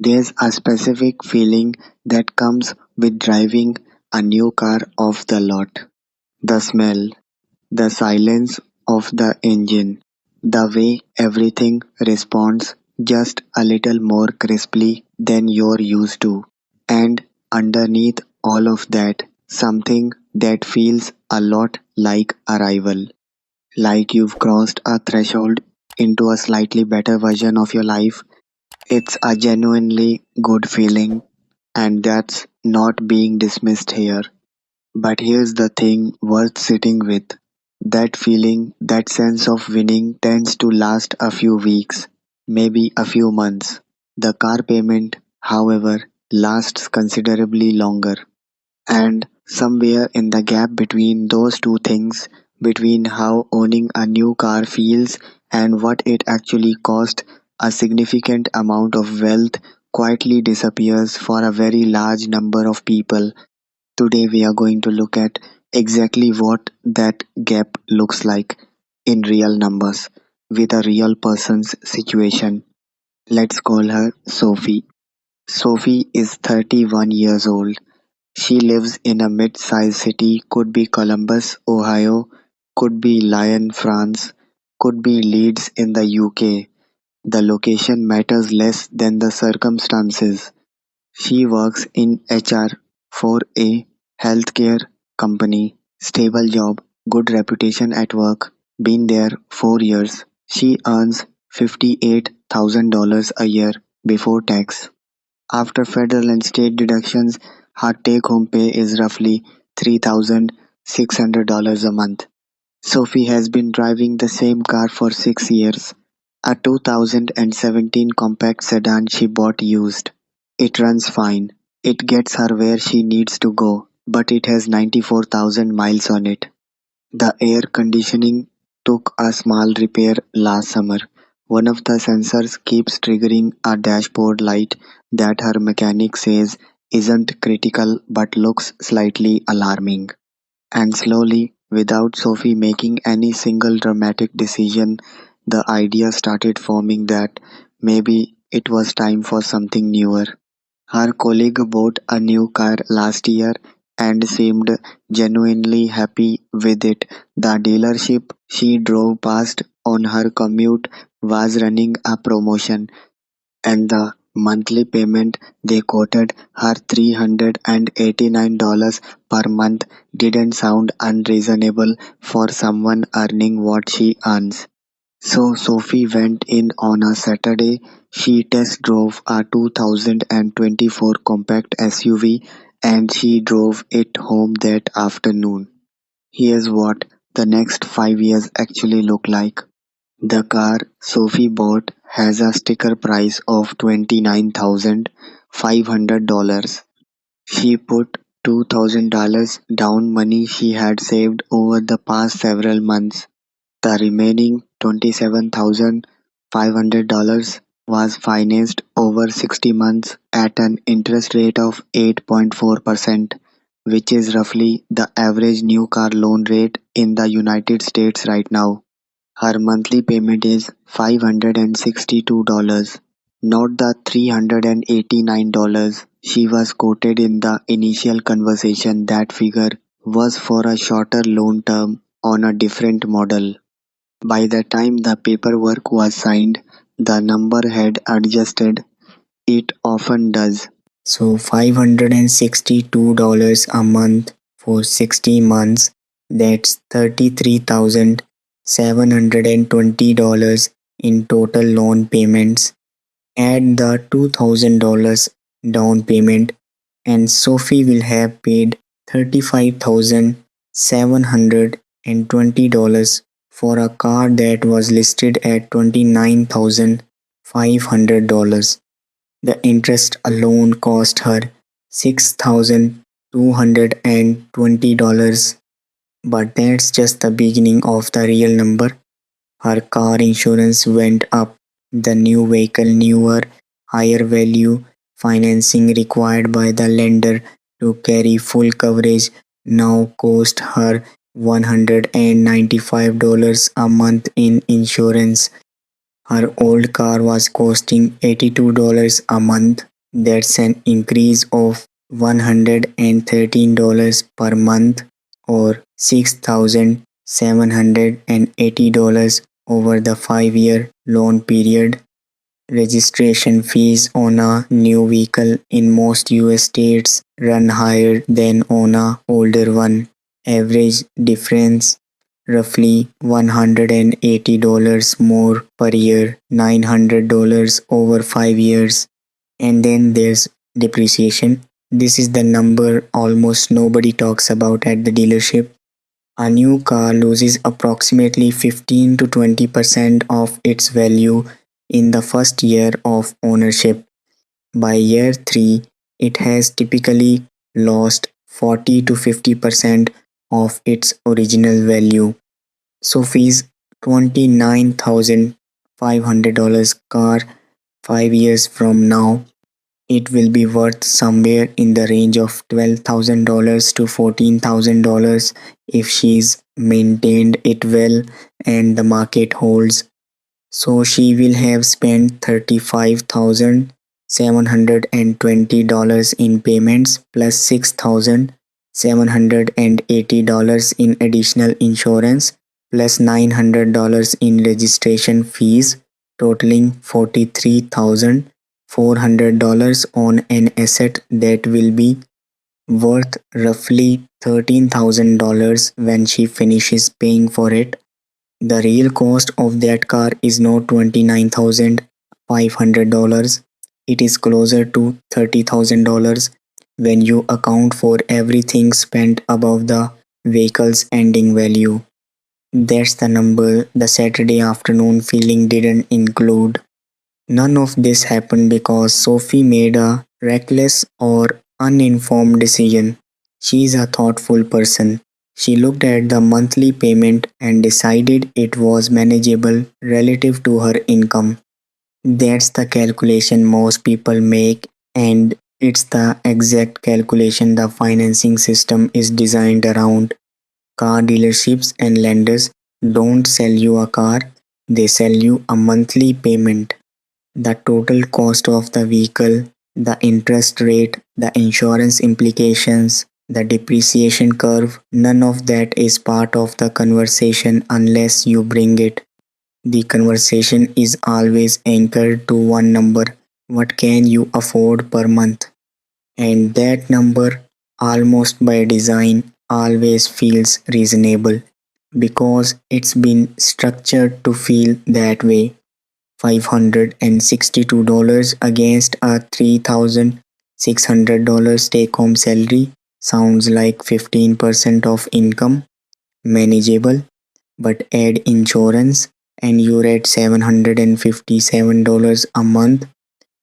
There's a specific feeling that comes with driving a new car off the lot. The smell, the silence of the engine, the way everything responds just a little more crisply than you're used to. And underneath all of that, something that feels a lot like arrival, like you've crossed a threshold into a slightly better version of your life. It's a genuinely good feeling, and that's not being dismissed here. But here's the thing worth sitting with. That feeling, that sense of winning tends to last a few weeks, maybe a few months. The car payment, however, lasts considerably longer. And somewhere in the gap between those two things, between how owning a new car feels and what it actually costs, a significant amount of wealth quietly disappears for a very large number of people. Today, we are going to look at exactly what that gap looks like in real numbers with a real person's situation. Let's call her Sophie. Sophie is 31 years old. She lives in a mid sized city, could be Columbus, Ohio, could be Lyon, France, could be Leeds in the UK. The location matters less than the circumstances. She works in HR for a healthcare company, stable job, good reputation at work, been there 4 years. She earns $58,000 a year before tax. After federal and state deductions, her take home pay is roughly $3,600 a month. Sophie has been driving the same car for 6 years, a 2017 compact sedan she bought used. It runs fine. It gets her where she needs to go, but it has 94,000 miles on it. The air conditioning took a small repair last summer. One of the sensors keeps triggering a dashboard light that her mechanic says isn't critical but looks slightly alarming. And slowly, without Sophie making any single dramatic decision, the idea started forming that maybe it was time for something newer. Her colleague bought a new car last year and seemed genuinely happy with it. The dealership she drove past on her commute was running a promotion, and the monthly payment they quoted her $389 per month didn't sound unreasonable for someone earning what she earns. So Sophie went in on a Saturday. She test drove a 2024 compact SUV and she drove it home that afternoon. Here's what the next 5 years actually look like. The car Sophie bought has a sticker price of $29,500. She put $2,000 down, money she had saved over the past several months. The remaining $27,500 was financed over 60 months at an interest rate of 8.4%, which is roughly the average new car loan rate in the United States right now. Her monthly payment is $562, not the $389 she was quoted in the initial conversation. That figure was for a shorter loan term on a different model. By the time the paperwork was signed, the number had adjusted. It often does. So $562 a month for 60 months, that's $33,720 in total loan payments. Add the $2,000 down payment, and Sophie will have paid $35,720 for a car that was listed at $29,500. The interest alone cost her $6,220, but that's just the beginning of the real number. Her car insurance went up. The new vehicle, newer, higher value financing required by the lender to carry full coverage now cost her $195 a month in insurance. Her old car was costing $82 a month. That's an increase of $113 per month or $6,780 over the 5-year loan period. Registration fees on a new vehicle in most US states run higher than on a older one. Average difference roughly $180 more per year, $900 over 5 years. And then there's depreciation. This is the number almost nobody talks about at the dealership. A new car loses approximately 15 to 20% of its value in the first year of ownership. By year 3, it has typically lost 40 to 50% of its original value. Sophie's $29,500 car 5 years from now, it will be worth somewhere in the range of $12,000 to $14,000 if she's maintained it well and the market holds. So she will have spent $35,720 in payments plus $6,780 in additional insurance plus $900 in registration fees, totaling $43,400 on an asset that will be worth roughly $13,000 when she finishes paying for it. The real cost of that car is not $29,500. It is closer to $30,000 when you account for everything spent above the vehicle's ending value. That's the number the Saturday afternoon feeling didn't include. None of this happened because Sophie made a reckless or uninformed decision. She's a thoughtful person. She looked at the monthly payment and decided it was manageable relative to her income. That's the calculation most people make, and it's the exact calculation the financing system is designed around. Car dealerships and lenders don't sell you a car, they sell you a monthly payment. The total cost of the vehicle, the interest rate, the insurance implications, the depreciation curve, none of that is part of the conversation unless you bring it. The conversation is always anchored to one number: what can you afford per month? And that number, almost by design, always feels reasonable because it's been structured to feel that way. $562 against a $3,600 take home salary sounds like 15% of income, manageable, but add insurance and you're at $757 a month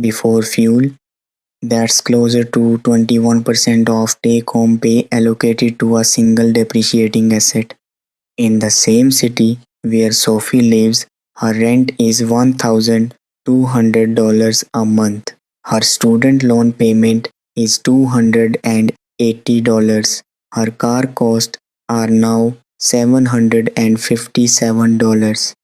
before fuel. That's closer to 21% of take home pay allocated to a single depreciating asset. In the same city where Sophie lives, her rent is $1,200 a month. Her student loan payment is $280. Her car costs are now $757.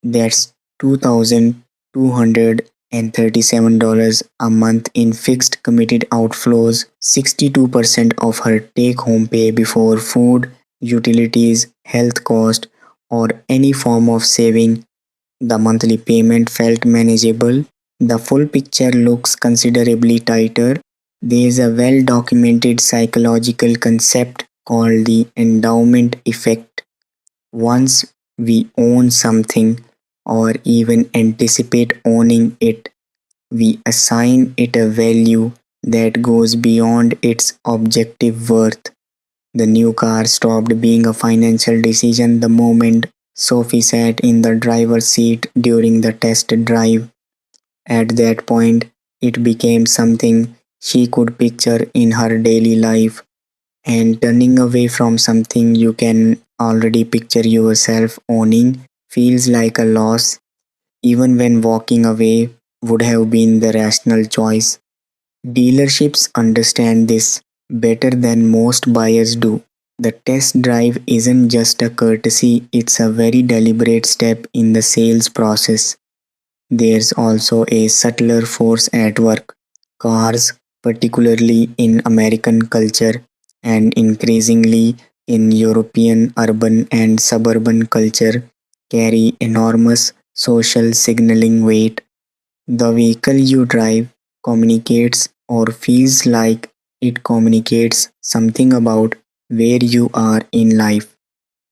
That's $2,237 a month in fixed committed outflows, 62% of her take home pay before food, utilities, health cost, or any form of saving. The monthly payment felt manageable. The full picture looks considerably tighter. There is a well documented psychological concept called the endowment effect. Once we own something or even anticipate owning it, we assign it a value that goes beyond its objective worth. The new car stopped being a financial decision the moment Sophie sat in the driver's seat during the test drive. At that point, it became something she could picture in her daily life, and turning away from something you can already picture yourself owning feels like a loss, even when walking away would have been the rational choice. Dealerships understand this better than most buyers do. The test drive isn't just a courtesy, it's a very deliberate step in the sales process. There's also a subtler force at work: Cars, particularly in American culture and increasingly in European urban and suburban culture, carry enormous social signaling weight. The vehicle you drive communicates or feels like it communicates something about where you are in life.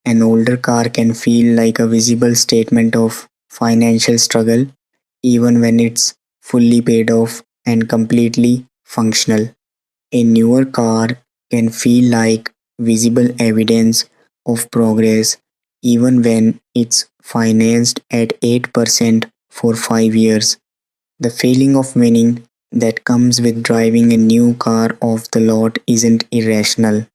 An older car can feel like a visible statement of financial struggle even when it's fully paid off and completely functional. A newer car can feel like visible evidence of progress even when it's financed at 8% for 5 years. The feeling of winning that comes with driving a new car off the lot isn't irrational.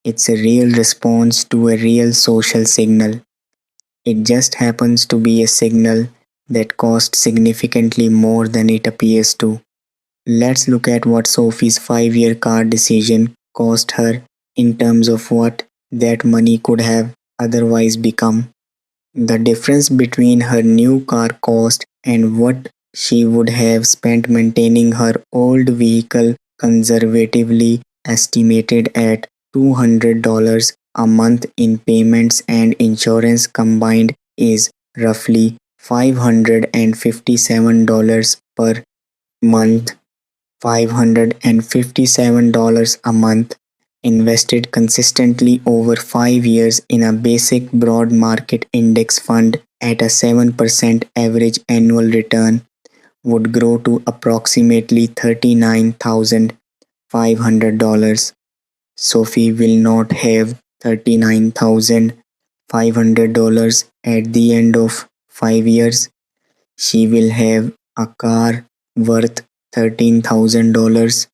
It's a real response to a real social signal. It just happens to be a signal that costs significantly more than it appears to. Let's look at what Sophie's 5-year car decision cost her in terms of what that money could have otherwise become. The difference between her new car cost and what she would have spent maintaining her old vehicle, conservatively estimated at $200 a month in payments and insurance combined, is roughly $557 per month. $557 a month invested consistently over 5 years in a basic broad market index fund at a 7% average annual return would grow to approximately $39,500. Sophie will not have $39,500 at the end of 5 years. She will have a car worth $13,000.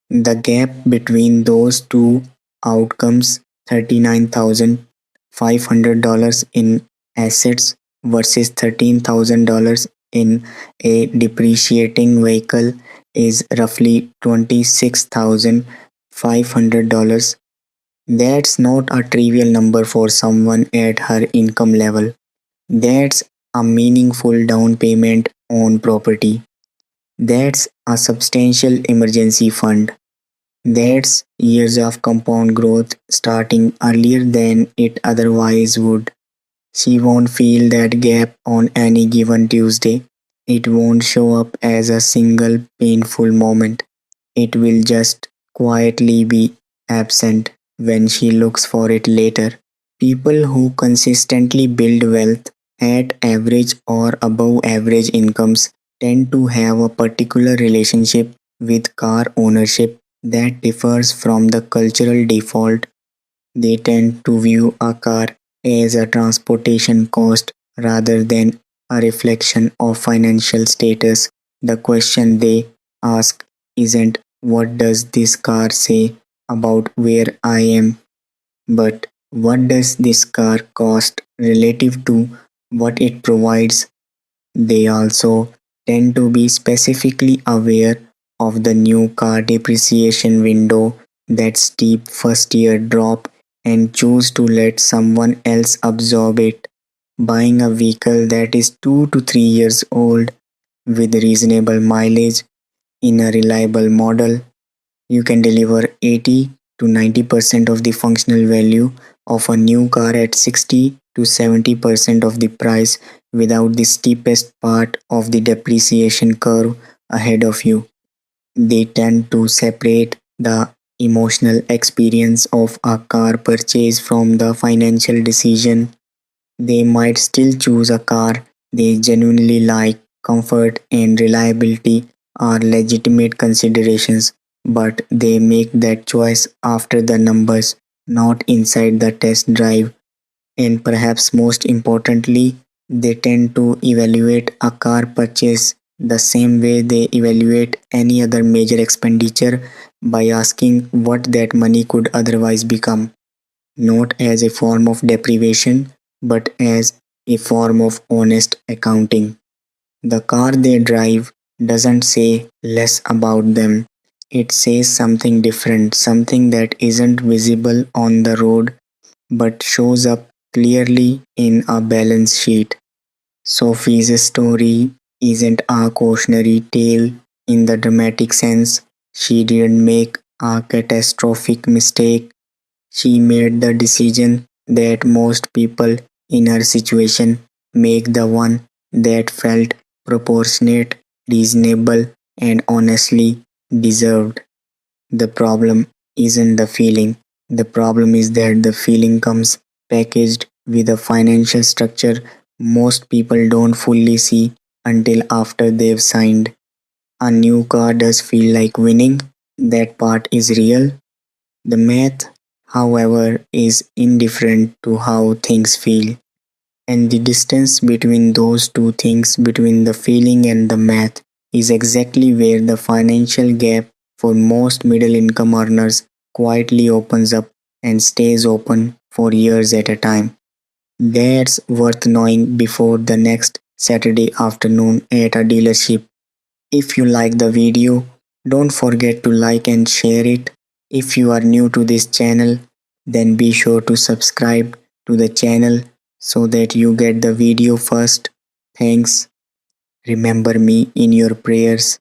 The gap between those two outcomes, $39,500 in assets versus $13,000 in a depreciating vehicle, is roughly $26,500. That's not a trivial number for someone at her income level. That's a meaningful down payment on property. That's a substantial emergency fund. That's years of compound growth starting earlier than it otherwise would. She won't feel that gap on any given Tuesday. It won't show up as a single painful moment. It will just quietly be absent when she looks for it later. People who consistently build wealth at average or above average incomes tend to have a particular relationship with car ownership that differs from the cultural default. They tend to view a car as a transportation cost rather than a reflection of financial status. The question they ask isn't, "What does this car say about where I am?" but "What does this car cost relative to what it provides?" They also tend to be specifically aware of the new car depreciation window, that steep first year drop, and choose to let someone else absorb it. Buying a vehicle that is 2 to 3 years old with reasonable mileage in a reliable model, you can deliver 80 to 90% of the functional value of a new car at 60 to 70% of the price without the steepest part of the depreciation curve ahead of you. They tend to separate the emotional experience of a car purchase from the financial decision. They might still choose a car they genuinely like. Comfort and reliability are legitimate considerations, but they make that choice after the numbers, not inside the test drive. And perhaps most importantly, they tend to evaluate a car purchase the same way they evaluate any other major expenditure, by asking what that money could otherwise become, not as a form of deprivation, but as a form of honest accounting. The car they drive doesn't say less about them. It says something different, something that isn't visible on the road but shows up clearly in a balance sheet. Sophie's story isn't a cautionary tale in the dramatic sense. She didn't make a catastrophic mistake. She made the decision that most people in her situation make, the one that felt proportionate, reasonable, and honestly deserved. The problem isn't the feeling. The problem is that the feeling comes packaged with a financial structure most people don't fully see until after they've signed. A new car does feel like winning. That part is real. The math, however, is indifferent to how things feel. And the distance between those two things, between the feeling and the math, is exactly where the financial gap for most middle income earners quietly opens up and stays open for years at a time. That's worth knowing before the next Saturday afternoon at a dealership. If you like the video, don't forget to like and share it. If you are new to this channel, then be sure to subscribe to the channel so that you get the video first. Thanks. Remember me in your prayers.